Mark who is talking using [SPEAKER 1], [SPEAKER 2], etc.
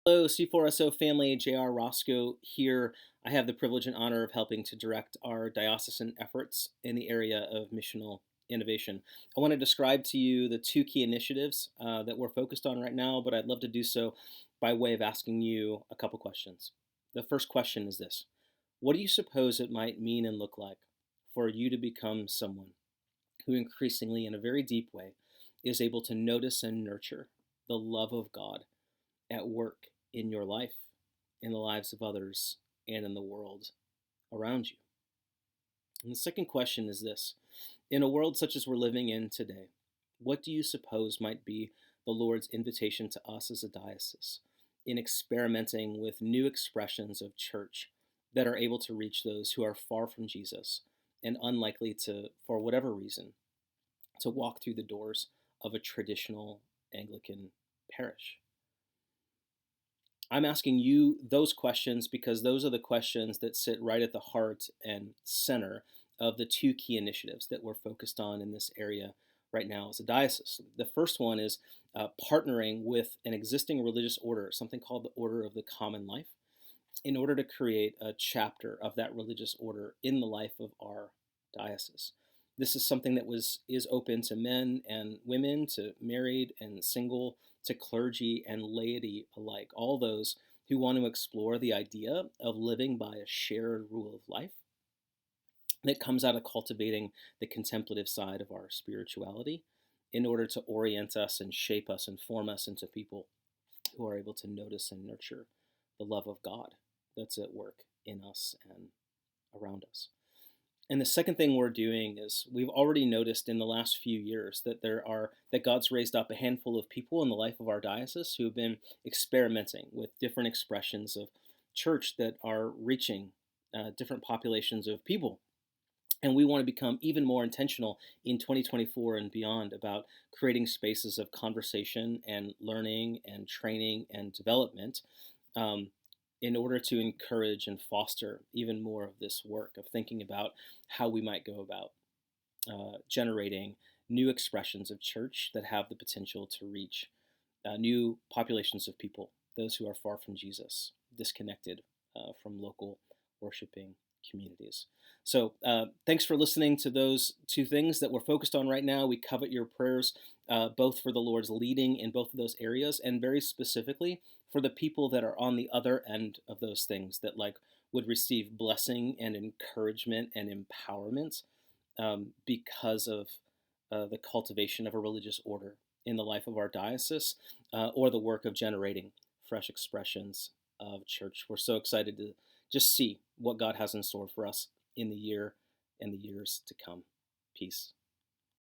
[SPEAKER 1] Hello, C4SO family. J.R. Rozko here. I have the privilege and honor of helping to direct our diocesan efforts in the area of missional innovation. I want to describe to you the two key initiatives that we're focused on right now, but I'd love to do so by way of asking you a couple questions. The first question is this: what do you suppose it might mean and look like for you to become someone who increasingly, in a very deep way, is able to notice and nurture the love of God at work in your life, in the lives of others, and in the world around you? And the second question is this: in a world such as we're living in today, what do you suppose might be the Lord's invitation to us as a diocese in experimenting with new expressions of church that are able to reach those who are far from Jesus and unlikely to, for whatever reason, to walk through the doors of a traditional Anglican parish? I'm asking you those questions because those are the questions that sit right at the heart and center of the two key initiatives that we're focused on in this area right now as a diocese. The first one is partnering with an existing religious order, something called the Order of the Common Life, in order to create a chapter of that religious order in the life of our diocese. This is something that is open to men and women, to married and single, to clergy and laity alike, all those who want to explore the idea of living by a shared rule of life that comes out of cultivating the contemplative side of our spirituality in order to orient us and shape us and form us into people who are able to notice and nurture the love of God that's at work in us and around us. And the second thing we're doing is we've already noticed in the last few years that God's raised up a handful of people in the life of our diocese who have been experimenting with different expressions of church that are reaching different populations of people. And we want to become even more intentional in 2024 and beyond about creating spaces of conversation and learning and training and development, um, in order to encourage and foster even more of this work of thinking about how we might go about generating new expressions of church that have the potential to reach new populations of people, those who are far from Jesus, disconnected from local worshiping communities. So, thanks for listening to those two things that we're focused on right now. We covet your prayers, both for the Lord's leading in both of those areas, and very specifically for the people that are on the other end of those things that would receive blessing and encouragement and empowerment because of the cultivation of a religious order in the life of our diocese, or the work of generating fresh expressions of church. We're so excited to just see what God has in store for us in the year and the years to come. Peace.